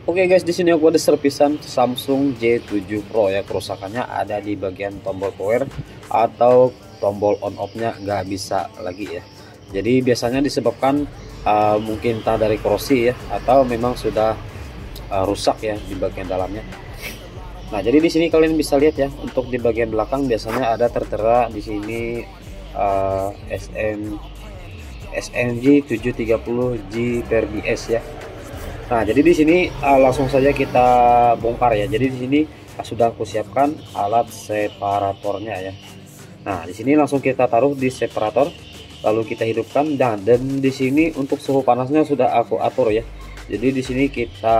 Oke guys, di sini aku ada servisan Samsung J7 Pro ya. Kerusakannya ada di bagian tombol power atau tombol on off-nya nggak bisa lagi ya. Jadi biasanya disebabkan mungkin entah dari korosi ya, atau memang sudah rusak ya di bagian dalamnya. Nah, jadi di sini kalian bisa lihat ya, untuk di bagian belakang biasanya ada tertera di sini SMG 730G per BS ya. Nah, jadi di sini langsung saja kita bongkar ya. Jadi di sini sudah aku siapkan alat separatornya ya. Nah, di sini langsung kita taruh di separator, lalu kita hidupkan dan di sini untuk suhu panasnya sudah aku atur ya. Jadi di sini kita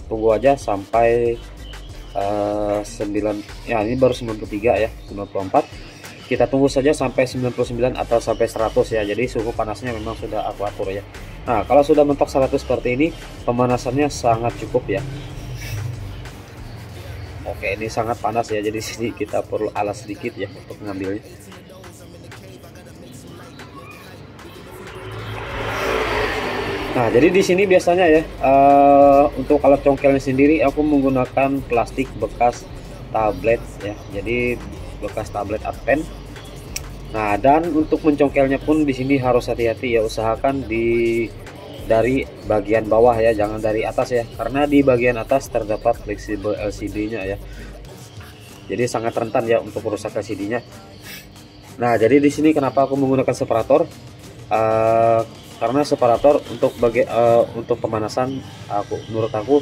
tunggu aja sampai 9 ya, ini baru 93 ya, 94. Kita tunggu saja sampai 99 atau sampai 100 ya. Jadi suhu panasnya memang sudah aku atur ya. Nah, kalau sudah mentok 100 seperti ini, pemanasannya sangat cukup ya. Oke, ini sangat panas ya. Jadi sini kita perlu alas sedikit ya untuk mengambilnya. Nah, jadi di sini biasanya ya, untuk alat congkelnya sendiri aku menggunakan plastik bekas tablet ya. Jadi bekas tablet Advent. Nah, dan untuk mencongkelnya pun di sini harus hati-hati ya, usahakan dari bagian bawah ya, jangan dari atas ya, karena di bagian atas terdapat fleksibel LCD-nya ya. Jadi sangat rentan ya untuk merusak LCD-nya. Nah, jadi di sini kenapa aku menggunakan separator? Karena separator untuk pemanasan menurut aku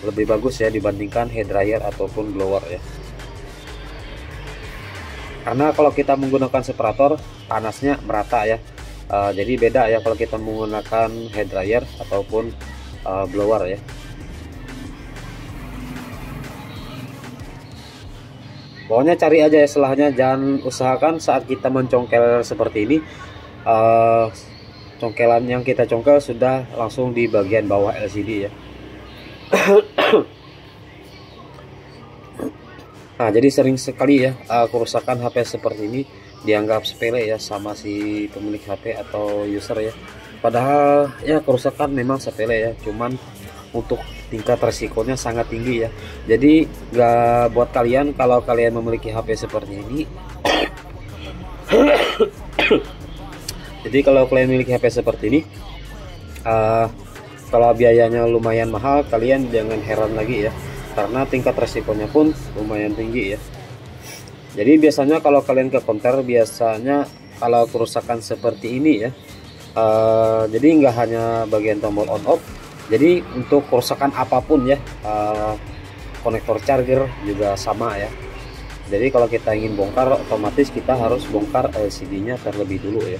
lebih bagus ya dibandingkan hair dryer ataupun blower ya. Karena kalau kita menggunakan separator panasnya merata ya, jadi beda ya kalau kita menggunakan hair dryer ataupun blower ya. Pokoknya cari aja ya selahnya, jangan usahakan saat kita mencongkel seperti ini congkelan yang kita congkel sudah langsung di bagian bawah LCD ya. Nah, jadi sering sekali ya kerusakan HP seperti ini dianggap sepele ya sama si pemilik HP atau user ya. Padahal ya kerusakan memang sepele ya, cuman untuk tingkat resikonya sangat tinggi ya. Jadi nggak buat kalian kalau kalian memiliki HP seperti ini. Jadi kalau kalian memiliki HP seperti ini, kalau biayanya lumayan mahal, kalian jangan heran lagi ya, karena tingkat resikonya pun lumayan tinggi ya. Jadi biasanya kalau kalian ke counter, biasanya kalau kerusakan seperti ini ya, jadi nggak hanya bagian tombol on off, jadi untuk kerusakan apapun ya, konektor charger juga sama ya. Jadi kalau kita ingin bongkar, otomatis kita harus bongkar LCD-nya terlebih dulu ya.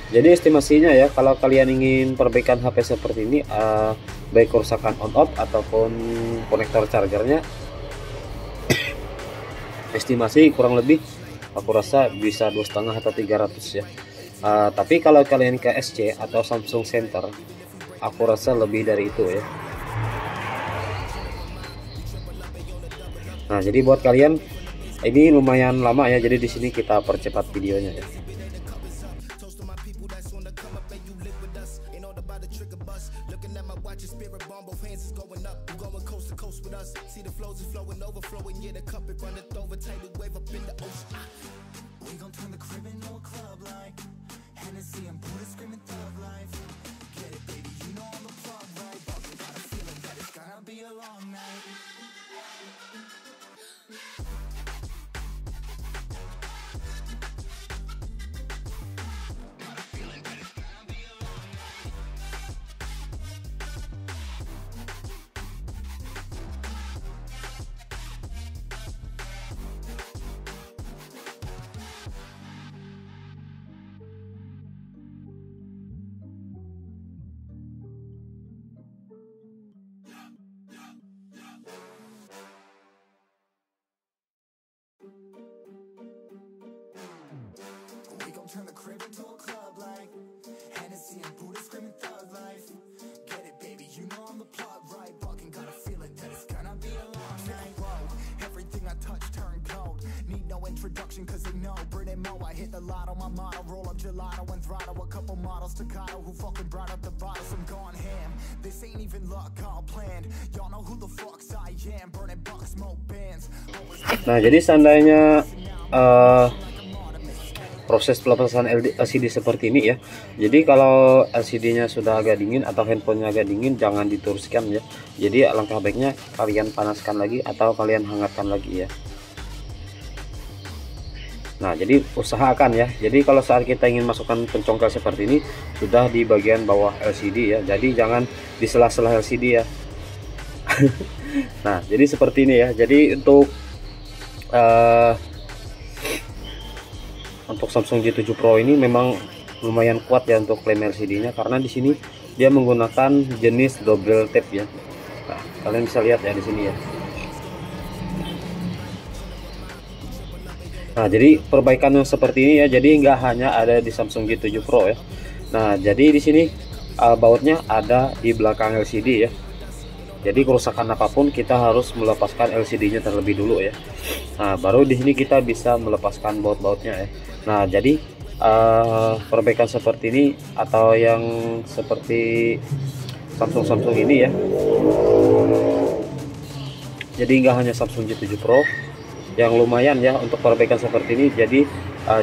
Jadi estimasinya ya, kalau kalian ingin perbaikan HP seperti ini, baik kerusakan on off ataupun konektor chargernya, estimasi kurang lebih aku rasa bisa 2,5 atau 300 ya. Tapi kalau kalian ke SC atau Samsung Center, aku rasa lebih dari itu ya. Nah, jadi buat kalian ini lumayan lama ya, jadi di sini kita percepat videonya ya. Turn the crib into a club like Hennessy and Buddha screaming thug life. Get it, baby, you know I'm the plug, right? Fucking got a feeling that it's gonna be a long night. Whoa, everything I touch turn cold. Need no introduction cause they know Brit and Mo, I hit the Nah, jadi seandainya proses pelepasan LCD seperti ini ya. Jadi kalau LCD-nya sudah agak dingin atau handphonenya agak dingin, jangan diteruskan ya. Jadi alangkah baiknya kalian panaskan lagi atau kalian hangatkan lagi ya. Nah, jadi usahakan ya. Jadi kalau saat kita ingin masukkan pencongkel seperti ini, sudah di bagian bawah LCD ya. Jadi jangan di sela-sela LCD ya. Nah, jadi seperti ini ya. Jadi untuk Samsung J7 Pro ini memang lumayan kuat ya untuk klaim LCD-nya, karena di sini dia menggunakan jenis double tap ya. Nah, kalian bisa lihat ya di sini ya. Nah, jadi perbaikan yang seperti ini ya. Jadi nggak hanya ada di Samsung J7 Pro ya. Nah, jadi di sini bautnya ada di belakang LCD ya. Jadi kerusakan apapun kita harus melepaskan LCD-nya terlebih dulu ya. Nah, baru di sini kita bisa melepaskan baut-bautnya ya. Nah, jadi perbaikan seperti ini atau yang seperti Samsung ini ya. Jadi nggak hanya Samsung J7 Pro yang lumayan ya untuk perbaikan seperti ini. Jadi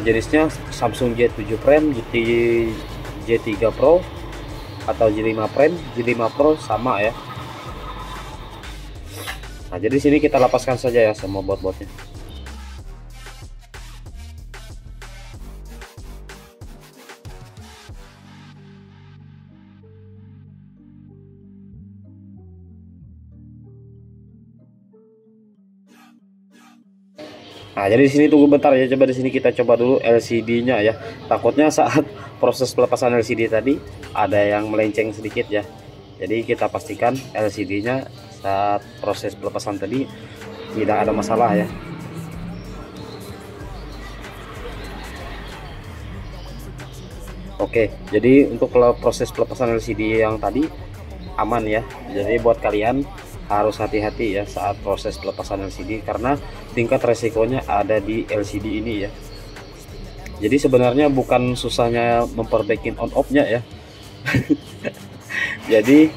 jenisnya Samsung J7 Prime, J3 Pro atau J5 Prime, J5 Pro sama ya. Nah, jadi sini kita lepaskan saja ya semua baut-bautnya. Nah, jadi di sini tunggu bentar ya. Coba di sini kita coba dulu LCD-nya ya. Takutnya saat proses pelepasan LCD tadi ada yang melenceng sedikit ya. Jadi kita pastikan LCD-nya saat proses pelepasan tadi tidak ada masalah ya. Oke, jadi untuk proses pelepasan LCD yang tadi aman ya. Jadi buat kalian harus hati-hati ya saat proses pelepasan LCD, karena tingkat resikonya ada di LCD ini ya. Jadi sebenarnya bukan susahnya memperbaiki on off-nya ya. Jadi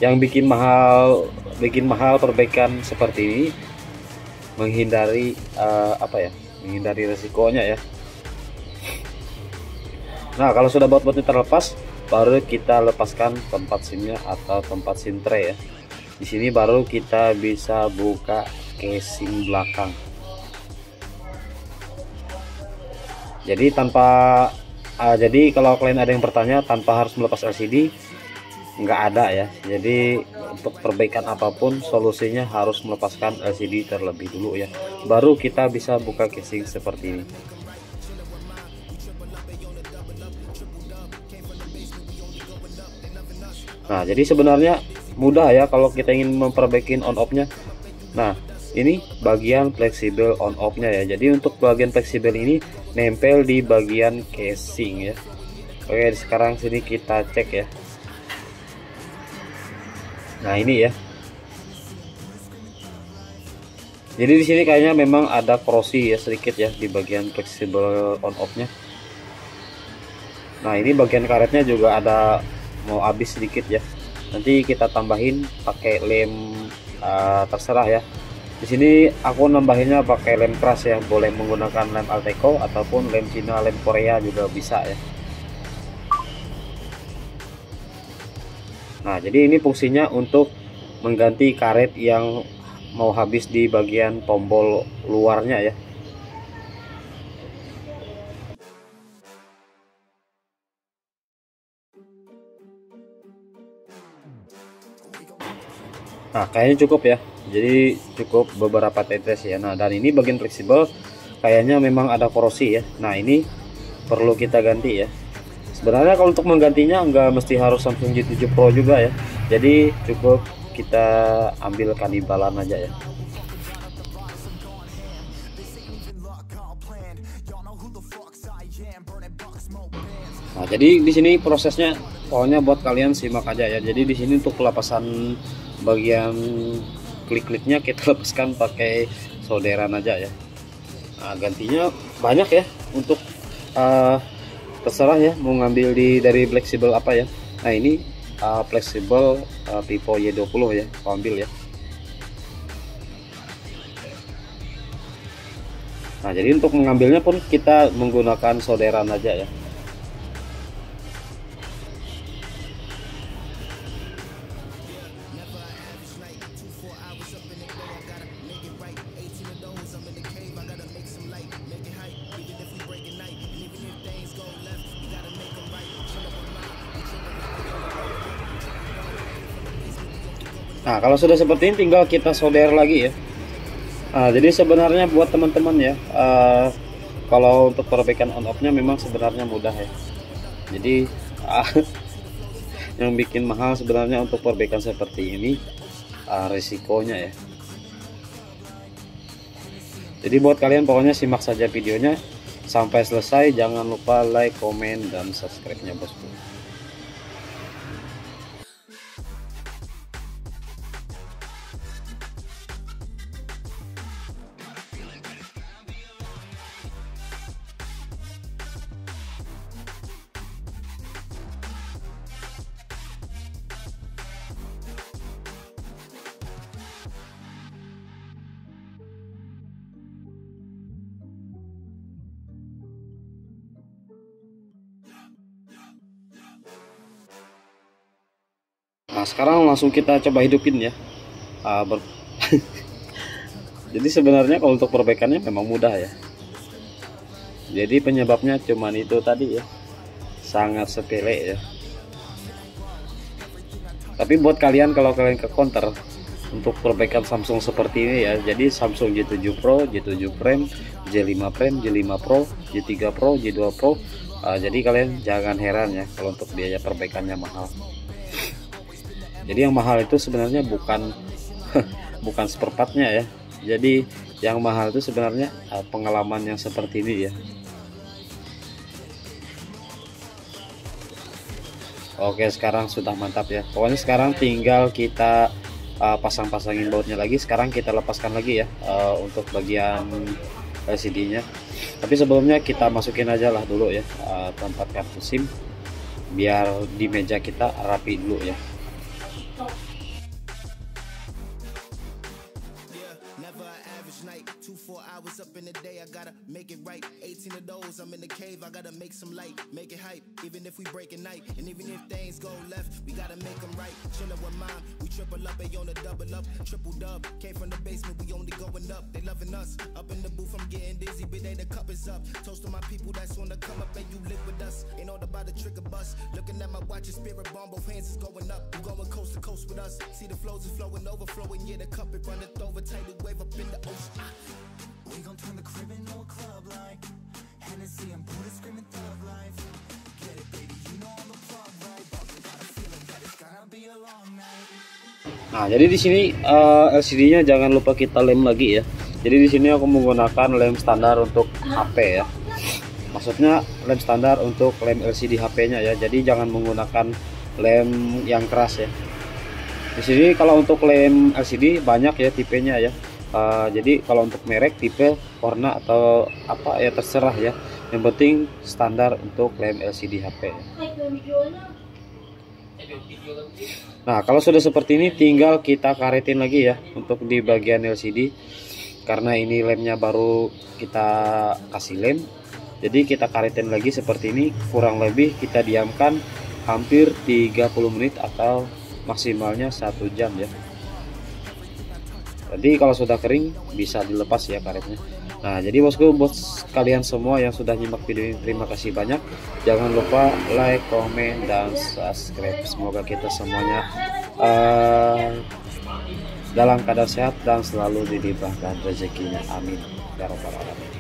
yang bikin mahal perbaikan seperti ini menghindari menghindari resikonya ya. Nah, kalau sudah baut-bautnya terlepas, baru kita lepaskan tempat SIM-nya atau tempat SIM tray ya. Di sini baru kita bisa buka casing belakang. Jadi jadi kalau kalian ada yang bertanya tanpa harus melepas LCD, nggak ada ya. Jadi untuk perbaikan apapun solusinya harus melepaskan LCD terlebih dulu ya, baru kita bisa buka casing seperti ini. Nah, jadi sebenarnya mudah ya kalau kita ingin memperbaiki on off-nya. Nah, ini bagian fleksibel on off-nya ya. Jadi untuk bagian fleksibel ini nempel di bagian casing ya. Oke, sekarang sini kita cek ya. Nah, ini ya. Jadi di sini kayaknya memang ada korosi ya sedikit ya di bagian fleksibel on off-nya. Nah, ini bagian karetnya juga ada mau habis sedikit ya. Nanti kita tambahin pakai lem terserah ya. Di sini aku nambahinnya pakai lem keras ya. Boleh menggunakan lem Alteco ataupun lem Cina, lem Korea juga bisa ya. Nah, jadi ini fungsinya untuk mengganti karet yang mau habis di bagian tombol luarnya ya. Nah, kayaknya cukup ya. Jadi cukup beberapa tetes ya. Nah, dan ini bagian fleksibel kayaknya memang ada korosi ya. Nah, ini perlu kita ganti ya. Sebenarnya kalau untuk menggantinya nggak mesti harus Samsung J7 Pro juga ya. Jadi cukup kita ambil kanibalan aja ya. Nah, jadi di sini prosesnya pokoknya buat kalian simak aja ya. Jadi di sini untuk pelepasan bagian klik-kliknya kita lepaskan pakai solderan aja ya. Nah, gantinya banyak ya untuk terserah ya mau ngambil dari fleksibel apa ya. Nah ini fleksibel Vivo Y20 ya, aku ambil ya. Nah jadi untuk mengambilnya pun kita menggunakan solderan aja ya. Nah kalau sudah seperti ini tinggal kita solder lagi ya. Nah, jadi sebenarnya buat teman-teman ya, kalau untuk perbaikan on off-nya memang sebenarnya mudah ya. Jadi yang bikin mahal sebenarnya untuk perbaikan seperti ini risikonya ya. Jadi buat kalian pokoknya simak saja videonya sampai selesai, jangan lupa like, komen, dan subscribe-nya bosku. Nah sekarang langsung kita coba hidupin ya. Jadi sebenarnya kalau untuk perbaikannya memang mudah ya. Jadi penyebabnya cuman itu tadi ya, sangat sepele ya. Tapi buat kalian kalau kalian ke counter untuk perbaikan Samsung seperti ini ya, jadi Samsung J7 Pro, J7 Prime, J5 Prime, J5 Pro, J3 Pro, J2 Pro, jadi kalian jangan heran ya kalau untuk biaya perbaikannya mahal. Jadi yang mahal itu sebenarnya bukan bukan seperempatnya ya. Jadi yang mahal itu sebenarnya pengalaman yang seperti ini ya. Oke sekarang sudah mantap ya. Pokoknya sekarang tinggal kita pasang-pasangin bautnya lagi. Sekarang kita lepaskan lagi ya untuk bagian LCD-nya. Tapi sebelumnya kita masukin aja lah dulu ya tempat kartu SIM biar di meja kita rapi dulu ya. Night 2-4 hours up in the day, I gotta make it right. 18 of those, I'm in the cave, I gotta make some light, make it hype. Even if we break at night, and even if things go left, we gotta make them right. Chillin' with mom, we triple up, they on the double up, triple dub. Came from the basement, we only going up. They loving us, up in the booth, I'm getting dizzy, but they the cup is up. Toast to my people that's wanna come up and you live with us. Ain't all about the trigger bus. Looking at my watch, and spirit bomb, both hands is going up. You going coast to coast with us. See the flows is flowing, overflowing, yeah, the cup it runneth over, tidal wave up in the ocean. We gon' turn the crib into a club like Hennessy and Buddha screaming thug life. Get it baby, you know I'm the plug right, but we got a feeling that it's gonna be a long night. Nah, jadi di sini LCD-nya jangan lupa kita lem lagi ya. Jadi di sini aku menggunakan lem standar untuk HP ya. Maksudnya lem standar untuk lem LCD HP-nya ya. Jadi jangan menggunakan lem yang keras ya. Di sini kalau untuk lem LCD banyak ya tipenya ya. Jadi kalau untuk merek, tipe, warna atau apa ya terserah ya. Yang penting standar untuk lem LCD HP. Nah kalau sudah seperti ini tinggal kita karetin lagi ya untuk di bagian LCD. Karena ini lemnya baru kita kasih lem, jadi kita karetin lagi seperti ini. Kurang lebih kita diamkan hampir 30 menit atau maksimalnya 1 jam ya. Jadi kalau sudah kering bisa dilepas ya karetnya. Nah jadi bosku, buat kalian semua yang sudah nyimak video ini terima kasih banyak. Jangan lupa like, komen, dan subscribe. Semoga kita semuanya dalam keadaan sehat dan selalu dilimpahkan rezekinya, amin ya rabbal alamin.